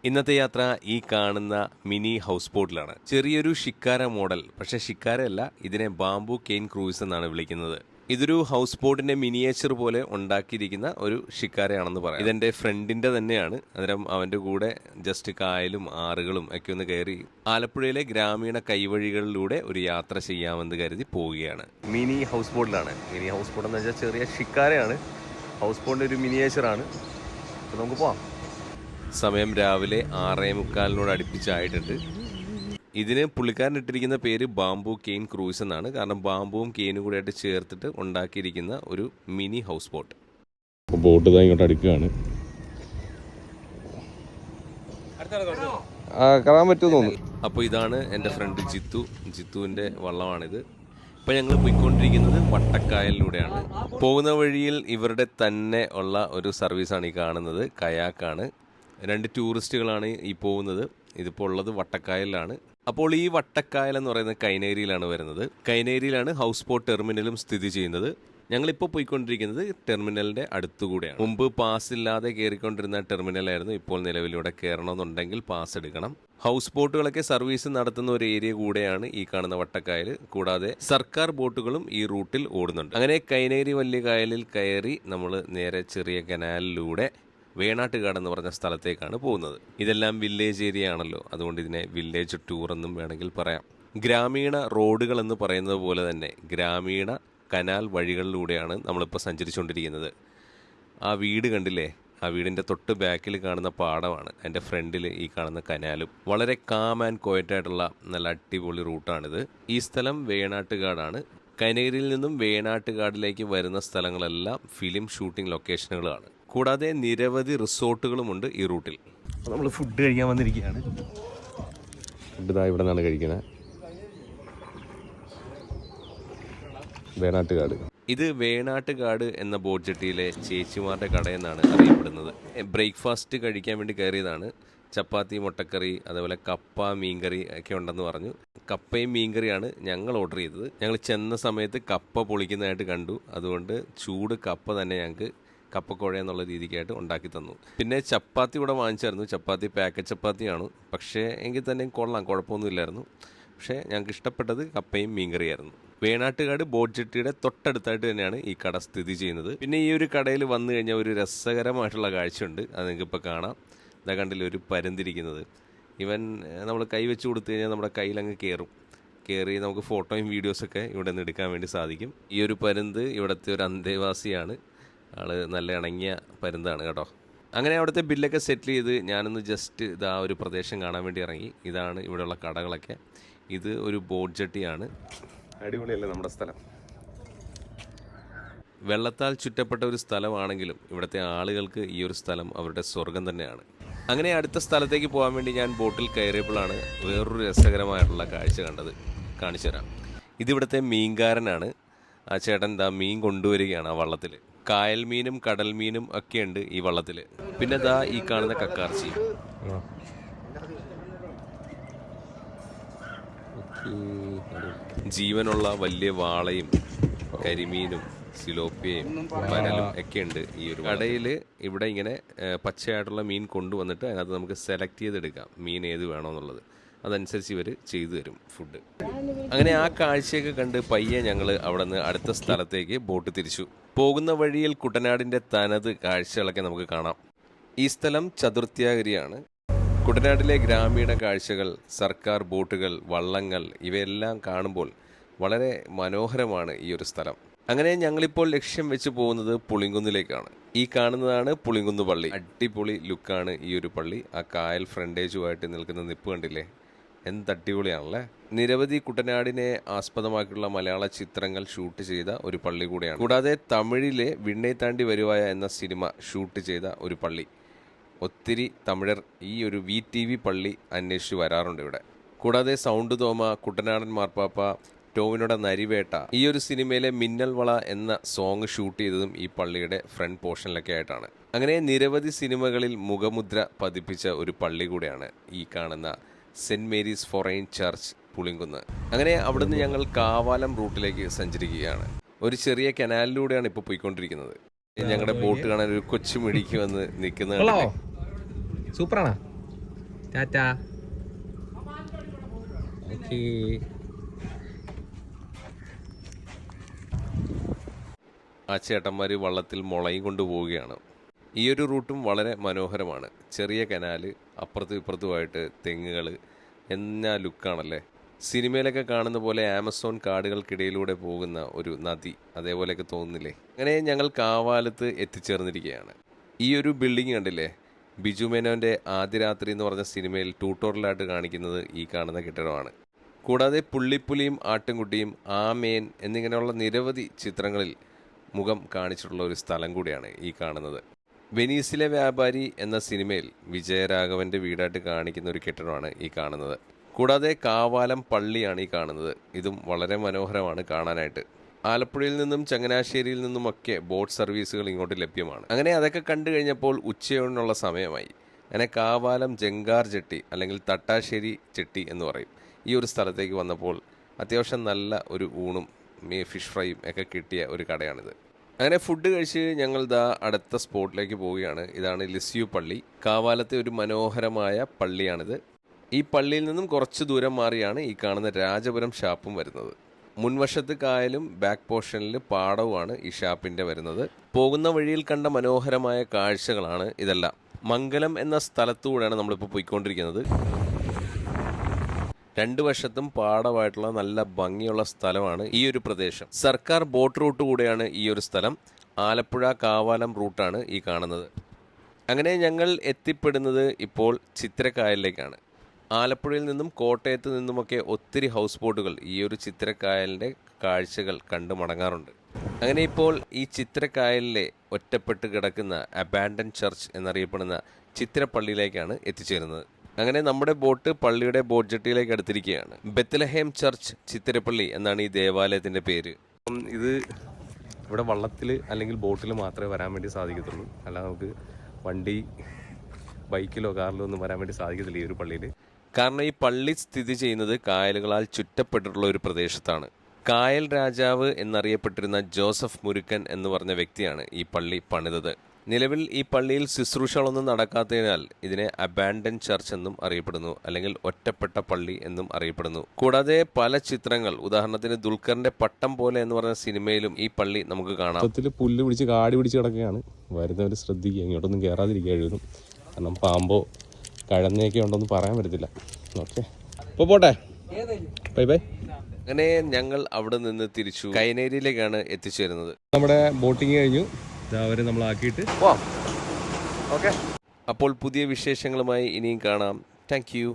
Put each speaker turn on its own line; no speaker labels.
ഇന്നത്തെ യാത്ര ഈ കാണുന്ന മിനി ഹൗസ് ബോട്ടിലാണ്. ചെറിയൊരു ഷിക്കാര മോഡൽ, പക്ഷെ ഷിക്കാരയല്ല, ഇതിനെ ബാംബു കെയിൻ ക്രൂയിസ് എന്നാണ് വിളിക്കുന്നത്. ഇതൊരു ഹൗസ് ബോട്ടിന്റെ മിനിയേച്ചർ പോലെ ഉണ്ടാക്കിയിരിക്കുന്ന ഒരു ഷിക്കാരയാണെന്ന് പറയാം. ഇതെന്റെ ഫ്രണ്ടിന്റെ തന്നെയാണ്. അന്നേരം അവന്റെ കൂടെ ജസ്റ്റ് കായലും ആറുകളും ഒക്കെ ഒന്ന് കയറി ആലപ്പുഴയിലെ ഗ്രാമീണ കൈവഴികളിലൂടെ ഒരു യാത്ര ചെയ്യാമെന്ന് കരുതി പോവുകയാണ്. മിനി ഹൗസ് ബോട്ടിലാണ്. മിനി ഹൗസ് ബോട്ട് എന്ന് വെച്ചാൽ ചെറിയ ഷിക്കാരയാണ്. ഹൗസ് ബോട്ടിന്റെ ഒരു മിനിയേച്ചറാണ്. അപ്പോൾ നമുക്ക് പോവാം. സമയം രാവിലെ 6:45 അടുപ്പിച്ചായിട്ടുണ്ട്. ഇതിന് പുള്ളിക്കാരൻ ഇട്ടിരിക്കുന്ന പേര് ബാംബു കെയിൻ ക്രൂയിസ് എന്നാണ്. കാരണം ബാംബുവും കെയിനും കൂടെ ആയിട്ട് ചേർത്തിട്ട് ഉണ്ടാക്കിയിരിക്കുന്ന ഒരു മിനി ഹൗസ് ബോട്ട്. ബോട്ട് ഇതാ ഇങ്ങോട്ട് അടുക്കുകയാണ്. കയറാൻ പറ്റുമെന്ന് തോന്നുന്നു. അപ്പോൾ ഇതാണ് എൻ്റെ ഫ്രണ്ട് ജിത്തുവിൻ്റെ വള്ളമാണിത്. ഇപ്പോൾ ഞങ്ങൾ പോയിക്കൊണ്ടിരിക്കുന്നത് വട്ടക്കായലിലൂടെയാണ്. പോകുന്ന വഴിയിൽ ഇവരുടെ തന്നെ ഉള്ള ഒരു സർവീസാണ് ഈ കാണുന്നത്. കയാക്കാണ്. 2 ടൂറിസ്റ്റുകളാണ് ഈ പോകുന്നത്. ഇതിപ്പോൾ ഉള്ളത് വട്ടക്കായലിലാണ്. അപ്പോൾ ഈ വട്ടക്കായൽ എന്ന് പറയുന്നത് കൈനേരിയിലാണ് വരുന്നത്. കൈനേരിയിലാണ് ഹൗസ് ബോട്ട് ടെർമിനലും സ്ഥിതി ചെയ്യുന്നത്. ഞങ്ങളിപ്പോൾ പോയിക്കൊണ്ടിരിക്കുന്നത് ടെർമിനലിൻ്റെ അടുത്തുകൂടെയാണ്. മുമ്പ് പാസ് ഇല്ലാതെ കയറിക്കൊണ്ടിരുന്ന ടെർമിനലായിരുന്നു. ഇപ്പോൾ നിലവിലൂടെ കയറണമെന്നുണ്ടെങ്കിൽ പാസ് എടുക്കണം. ഹൗസ് ബോട്ടുകളൊക്കെ സർവീസ് നടത്തുന്ന ഒരു ഏരിയ കൂടെയാണ് ഈ കാണുന്ന വട്ടക്കായൽ. കൂടാതെ സർക്കാർ ബോട്ടുകളും ഈ റൂട്ടിൽ ഓടുന്നുണ്ട്. അങ്ങനെ കൈനേരി വലിയ കായലിൽ കയറി നമ്മൾ നേരെ ചെറിയ കനാലിലൂടെ വേണാട്ടുകാട് എന്ന് പറഞ്ഞ സ്ഥലത്തേക്കാണ് പോകുന്നത്. ഇതെല്ലാം വില്ലേജ് ഏരിയ ആണല്ലോ, അതുകൊണ്ട് ഇതിനെ വില്ലേജ് ടൂർ എന്നും വേണമെങ്കിൽ പറയാം. ഗ്രാമീണ റോഡുകൾ എന്ന് പറയുന്നത് പോലെ തന്നെ ഗ്രാമീണ കനാൽ വഴികളിലൂടെയാണ് നമ്മളിപ്പോൾ സഞ്ചരിച്ചുകൊണ്ടിരിക്കുന്നത്. ആ വീട് കണ്ടില്ലേ? ആ വീടിൻ്റെ തൊട്ട് ബാക്കിൽ കാണുന്ന പാടമാണ്. എൻ്റെ ഫ്രണ്ടിൽ ഈ കാണുന്ന കനാലും. വളരെ കാം ആൻഡ് ക്വയറ്റായിട്ടുള്ള നല്ല അടിപൊളി റൂട്ടാണിത്. ഈ സ്ഥലം വേണാട്ടുകാടാണ്. കൈനേരിയിൽ നിന്നും വേണാട്ടുകാടിലേക്ക് വരുന്ന സ്ഥലങ്ങളെല്ലാം ഫിലിം ഷൂട്ടിംഗ് ലൊക്കേഷനുകളാണ്. കൂടാതെ നിരവധി റിസോർട്ടുകളുമുണ്ട് ഈ റൂട്ടിൽ. നമ്മൾ ഫുഡ് കഴിക്കാൻ വന്നിരിക്കുകയാണ്. ഫുഡ് ഇതാ ഇവിടെ നിന്നാണ് കഴിക്കുന്നത്. വേണാട്ടുകാട്. ഇത് വേണാട്ടുകാട് എന്ന ബോട്ട് ജെട്ടിയിലെ ചേച്ചിമാരുടെ കടയെന്നാണ് അറിയപ്പെടുന്നത്. ബ്രേക്ക്ഫാസ്റ്റ് കഴിക്കാൻ വേണ്ടി കയറിയതാണ്. ചപ്പാത്തി, മുട്ടക്കറി, അതേപോലെ കപ്പ, മീൻകറി ഒക്കെ ഉണ്ടെന്ന് പറഞ്ഞു. കപ്പയും മീൻകറിയാണ് ഞങ്ങൾ ഓർഡർ ചെയ്തത്. ഞങ്ങൾ ചെന്ന സമയത്ത് കപ്പ പൊളിക്കുന്നതായിട്ട് കണ്ടു. അതുകൊണ്ട് ചൂട് കപ്പ തന്നെ ഞങ്ങൾക്ക് കപ്പക്കോഴ എന്നുള്ള രീതിക്കായിട്ട് ഉണ്ടാക്കി തന്നു. പിന്നെ ചപ്പാത്തി ഇവിടെ വാങ്ങിച്ചായിരുന്നു. ചപ്പാത്തി പാക്കറ്റ് ചപ്പാത്തിയാണ്. പക്ഷേ എങ്കിൽ തന്നെ കൊള്ളാം, കുഴപ്പമൊന്നുമില്ലായിരുന്നു. പക്ഷേ ഞങ്ങൾക്ക് ഇഷ്ടപ്പെട്ടത് കപ്പയും മീൻകറിയായിരുന്നു. വേണാട്ടുകാട് ബോട്ട് ജെട്ടിയുടെ തൊട്ടടുത്തായിട്ട് തന്നെയാണ് ഈ കട സ്ഥിതി ചെയ്യുന്നത്. പിന്നെ ഈ ഒരു കടയിൽ വന്നു കഴിഞ്ഞാൽ ഒരു രസകരമായിട്ടുള്ള കാഴ്ചയുണ്ട്. അത് നിങ്ങൾക്കിപ്പോൾ കാണാം. ഇതാ കണ്ടില്ല, ഒരു പരുന്തിരിക്കുന്നത്. ഇവൻ നമ്മൾ കൈ വെച്ച് കൊടുത്തു കഴിഞ്ഞാൽ നമ്മുടെ കയ്യിലങ്ങ് കയറി നമുക്ക് ഫോട്ടോയും വീഡിയോസൊക്കെ ഇവിടെ നിന്ന് എടുക്കാൻ വേണ്ടി സാധിക്കും. ഈ ഒരു പരുന്ത് ഇവിടുത്തെ ഒരു അന്തേവാസിയാണ്. ആള് നല്ല ഇണങ്ങിയ പരുന്താണ് കേട്ടോ. അങ്ങനെ അവിടുത്തെ ബില്ലൊക്കെ സെറ്റിൽ ചെയ്ത് ഞാനൊന്ന് ജസ്റ്റ് ഇതാ ഒരു പ്രദേശം കാണാൻ വേണ്ടി ഇറങ്ങി. ഇതാണ് ഇവിടെയുള്ള കടകളൊക്കെ. ഇത് ഒരു ബോട്ട് ജെട്ടിയാണ്. അടിപൊളിയല്ലേ നമ്മുടെ സ്ഥലം? വെള്ളത്താൽ ചുറ്റപ്പെട്ട ഒരു സ്ഥലമാണെങ്കിലും ഇവിടുത്തെ ആളുകൾക്ക് ഈ ഒരു സ്ഥലം അവരുടെ സ്വർഗം തന്നെയാണ്. അങ്ങനെ അടുത്ത സ്ഥലത്തേക്ക് പോകാൻ വേണ്ടി ഞാൻ ബോട്ടിൽ കയറിയപ്പോഴാണ് വേറൊരു രസകരമായിട്ടുള്ള കാഴ്ച കണ്ടത്. കാണിച്ചു തരാം. ഇതിവിടുത്തെ മീൻകാരനാണ്. ആ ചേട്ടൻ ദാ മീൻ കൊണ്ടുവരികയാണ് ആ വള്ളത്തിൽ. കായൽ മീനും കടൽ മീനും ഒക്കെ ഉണ്ട് ഈ വള്ളത്തിൽ. പിന്നെ ദാ ഈ കാണുന്ന കക്കാർച്ചി. ജീവനുള്ള വലിയ വാളയും കരിമീനും സിലോപ്പിയയും പരലും ഒക്കെ ഉണ്ട് ഈ ഒരു കടയിൽ. ഇവിടെ ഇങ്ങനെ പച്ചയായിട്ടുള്ള മീൻ കൊണ്ടുവന്നിട്ട് അതിനകത്ത് നമുക്ക് സെലക്ട് ചെയ്തെടുക്കാം മീൻ ഏത് വേണമെന്നുള്ളത്. അതനുസരിച്ച് ഇവർ ചെയ്തു തരും ഫുഡ്. അങ്ങനെ ആ കാഴ്ചയൊക്കെ കണ്ട് പയ്യെ ഞങ്ങൾ അവിടെ നിന്ന് അടുത്ത സ്ഥലത്തേക്ക് ബോട്ട് തിരിച്ചു. പോകുന്ന വഴിയിൽ കുട്ടനാടിൻ്റെ തനത് കാഴ്ചകളൊക്കെ നമുക്ക് കാണാം. ഈ സ്ഥലം ചതുർത്ഥ്യാഗിരിയാണ്. കുട്ടനാട്ടിലെ ഗ്രാമീണ കാഴ്ചകൾ, സർക്കാർ ബോട്ടുകൾ, വള്ളങ്ങൾ ഇവയെല്ലാം കാണുമ്പോൾ വളരെ മനോഹരമാണ് ഈ ഒരു സ്ഥലം. അങ്ങനെ ഞങ്ങളിപ്പോൾ ലക്ഷ്യം വെച്ച് പോകുന്നത് പുളിങ്കുന്നിലേക്കാണ്. ഈ കാണുന്നതാണ് പുളിങ്കുന്ന് പള്ളി. അടിപൊളി ലുക്കാണ് ഈ ഒരു പള്ളി. ആ കായൽ ഫ്രണ്ടേജുമായിട്ട് നിൽക്കുന്ന നിപ്പ് കണ്ടില്ലേ? എന്ത് അടിപൊളിയാണല്ലേ. നിരവധി കുട്ടനാടിനെ ആസ്പദമാക്കിയുള്ള മലയാള ചിത്രങ്ങൾ ഷൂട്ട് ചെയ്ത ഒരു പള്ളി കൂടെയാണ്. കൂടാതെ തമിഴിലെ വിണ്ണെ താണ്ടി വരുവായ എന്ന സിനിമ ഷൂട്ട് ചെയ്ത ഒരു പള്ളി. ഒത്തിരി തമിഴർ ഈ ഒരു VTV പള്ളി അന്വേഷിച്ച് വരാറുണ്ട് ഇവിടെ. കൂടാതെ സൗണ്ട് തോമ, കുട്ടനാടൻ മാർപ്പാപ്പ, ടോവിനോടെ നരിവേട്ട, ഈ ഒരു സിനിമയിലെ മിന്നൽ വള എന്ന സോങ് ഷൂട്ട് ചെയ്തതും ഈ പള്ളിയുടെ ഫ്രണ്ട് പോർഷനിലൊക്കെ ആയിട്ടാണ്. അങ്ങനെ നിരവധി സിനിമകളിൽ മുഖമുദ്ര പതിപ്പിച്ച ഒരു പള്ളി കൂടെയാണ് ഈ കാണുന്ന saint Mary's forane church Pulinkunnu. അങ്ങനെ അവിടുന്ന് ഞങ്ങൾ കാവാലം റൂട്ടിലേക്ക് സഞ്ചരിക്കുകയാണ്. ഒരു ചെറിയ കനാലിലൂടെയാണ് ഇപ്പോൾ പോയിക്കൊണ്ടിരിക്കുന്നത്. ഞങ്ങളുടെ ബോട്ട് കാണാൻ ഒരു കൊച്ചു മിടിക്ക് വന്ന് നിൽക്കുന്നത്.
സൂപ്പറാണ്.
ടാറ്റാ. ഓക്കേ. ആ ചേട്ടന്മാർ വള്ളത്തിൽ മുളയും കൊണ്ടുപോവുകയാണ്. ഈ ഒരു റൂട്ടും വളരെ മനോഹരമാണ്. ചെറിയ കനാല്, അപ്പുറത്തും ഇപ്പുറത്തുമായിട്ട് തെങ്ങുകൾ. എന്നാ ലുക്കാണല്ലേ. സിനിമയിലൊക്കെ കാണുന്ന പോലെ ആമസോൺ കാടുകൾക്കിടയിലൂടെ പോകുന്ന ഒരു നദി, അതേപോലെയൊക്കെ തോന്നുന്നില്ലേ? അങ്ങനെ ഞങ്ങൾ കാവാലത്ത് എത്തിച്ചേർന്നിരിക്കുകയാണ്. ഈ ഒരു ബിൽഡിംഗ് കണ്ടില്ലേ? ബിജു മേനോൻ്റെ ആദ്യ രാത്രി എന്ന് പറഞ്ഞ സിനിമയിൽ ട്യൂട്ടോറിയലായിട്ട് കാണിക്കുന്നത് ഈ കാണുന്ന കെട്ടിടമാണ്. കൂടാതെ പുള്ളിപ്പുലിയും ആട്ടിൻകുട്ടിയും ആമേൻ എന്നിങ്ങനെയുള്ള നിരവധി ചിത്രങ്ങളിൽ മുഖം കാണിച്ചിട്ടുള്ള ഒരു സ്ഥലം കൂടിയാണ് ഈ കാണുന്നത്. വെനീസിലെ വ്യാപാരി എന്ന സിനിമയിൽ വിജയരാഘവൻ്റെ വീടായിട്ട് കാണിക്കുന്ന ഒരു കെട്ടിടമാണ് ഈ കാണുന്നത്. കൂടാതെ കാവാലം പള്ളിയാണ് ഈ കാണുന്നത്. ഇതും വളരെ മനോഹരമാണ് കാണാനായിട്ട്. ആലപ്പുഴയിൽ നിന്നും ചങ്ങനാശ്ശേരിയിൽ നിന്നുമൊക്കെ ബോട്ട് സർവീസുകൾ ഇങ്ങോട്ട് ലഭ്യമാണ്. അങ്ങനെ അതൊക്കെ കണ്ടു കഴിഞ്ഞപ്പോൾ ഉച്ചയൂണിനുള്ള സമയമായി. അങ്ങനെ കാവാലം ജങ്കാർ ചെട്ടി അല്ലെങ്കിൽ തട്ടാശ്ശേരി ചെട്ടി എന്ന് പറയും. ഈ ഒരു സ്ഥലത്തേക്ക് വന്നപ്പോൾ അത്യാവശ്യം നല്ല ഒരു ഊണും ഫിഷ് ഫ്രൈയും ഒക്കെ കിട്ടിയ ഒരു കടയാണിത്. അങ്ങനെ ഫുഡ് കഴിച്ച് ഞങ്ങൾ അടുത്ത സ്പോട്ടിലേക്ക് പോവുകയാണ്. ഇതാണ് ലിസ്യു പള്ളി. കാവാലത്തെ ഒരു മനോഹരമായ പള്ളിയാണിത്. ഈ പള്ളിയിൽ നിന്നും കുറച്ച് ദൂരം മാറിയാണ് ഈ കാണുന്ന രാജപുരം ഷാപ്പും വരുന്നത്. മുൻവശത്ത് കായലും ബാക്ക് പോർഷനിൽ പാടവുമാണ് ഈ ഷാപ്പിൻ്റെ വരുന്നത്. പോകുന്ന വഴിയിൽ കണ്ട മനോഹരമായ കാഴ്ചകളാണ് ഇതെല്ലാം. മംഗലം എന്ന സ്ഥലത്തുകൂടെയാണ് നമ്മളിപ്പോൾ പോയിക്കൊണ്ടിരിക്കുന്നത്. രണ്ടു വശത്തും പാടമായിട്ടുള്ള നല്ല ഭംഗിയുള്ള സ്ഥലമാണ് ഈ ഒരു പ്രദേശം. സർക്കാർ ബോട്ട് റൂട്ട് കൂടെയാണ് ഈ ഒരു സ്ഥലം. ആലപ്പുഴ കാവാലം റൂട്ടാണ് ഈ കാണുന്നത്. അങ്ങനെ ഞങ്ങൾ എത്തിപ്പെടുന്നത് ഇപ്പോൾ ചിത്രക്കായലിലേക്കാണ്. ആലപ്പുഴയിൽ നിന്നും കോട്ടയത്ത് നിന്നുമൊക്കെ ഒത്തിരി ഹൗസ് ബോട്ടുകൾ ഈ ഒരു ചിത്രക്കായലിൻ്റെ കാഴ്ചകൾ കണ്ടു മടങ്ങാറുണ്ട്. അങ്ങനെ ഇപ്പോൾ ഈ ചിത്രക്കായലിലെ ഒറ്റപ്പെട്ട് കിടക്കുന്ന അബാൻഡൻ ചർച്ച് എന്നറിയപ്പെടുന്ന ചിത്രപ്പള്ളിയിലേക്കാണ് എത്തിച്ചേരുന്നത്. അങ്ങനെ നമ്മുടെ ബോട്ട് പള്ളിയുടെ ബോട്ട് ജെട്ടിയിലേക്ക് അടുത്തിരിക്കുകയാണ്. ബെത്ലഹേം ചർച്ച് ചിത്തിരപ്പള്ളി എന്നാണ് ഈ ദേവാലയത്തിൻ്റെ പേര്. ഇത് ഇവിടെ വള്ളത്തിൽ അല്ലെങ്കിൽ ബോട്ടിൽ മാത്രമേ വരാൻ വേണ്ടി സാധിക്കത്തുള്ളൂ. അല്ലാതെ നമുക്ക് വണ്ടി, ബൈക്കിലോ കാറിലോ ഒന്നും വരാൻ വേണ്ടി സാധിക്കത്തില്ല ഈ ഒരു പള്ളിയിൽ. കാരണം ഈ പള്ളി സ്ഥിതി ചെയ്യുന്നത് കായലുകളാൽ ചുറ്റപ്പെട്ടിട്ടുള്ള ഒരു പ്രദേശത്താണ്. കായൽ രാജാവ് എന്നറിയപ്പെട്ടിരുന്ന ജോസഫ് മുരുക്കൻ എന്ന് പറഞ്ഞ വ്യക്തിയാണ് ഈ പള്ളി പണിതത്. നിലവിൽ ഈ പള്ളിയിൽ ശുശ്രൂഷകളൊന്നും നടക്കാത്തതിനാൽ ഇതിനെ അബാൻഡൻ ചർച്ച് എന്നും അറിയപ്പെടുന്നു, അല്ലെങ്കിൽ ഒറ്റപ്പെട്ട പള്ളി എന്നും അറിയപ്പെടുന്നു. കൂടാതെ പല ചിത്രങ്ങൾ, ഉദാഹരണത്തിന് ദുൽഖറിന്റെ പട്ടം പോലെ എന്ന് പറഞ്ഞ സിനിമയിലും ഈ പള്ളി നമുക്ക് കാണാം. പുല്ല് പിടിച്ച് കാടി പിടിച്ച് കിടക്കുകയാണ്. വരുന്നവർ ശ്രദ്ധിക്കുക, ഇങ്ങോട്ടൊന്നും കയറാതിരിക്കുകയായിരുന്നു. കാരണം പാമ്പോ കഴന്നയൊക്കെ ഉണ്ടോന്ന് പറയാൻ പറ്റത്തില്ല. ഓക്കെ, ഇപ്പോൾ പോട്ടെ, ബൈ ബൈ. അങ്ങനെ ഞങ്ങൾ അവിടെ നിന്ന് തിരിച്ചു കൈനേരിയിലേക്കാണ് എത്തിച്ചേരുന്നത്. നമ്മുടെ ബോട്ടിങ് കഴിഞ്ഞു, അവരെ നമ്മളാക്കിയിട്ട് പോവാം. ഓക്കെ, അപ്പോൾ പുതിയ വിശേഷങ്ങളുമായി ഇനിയും കാണാം. Thank you.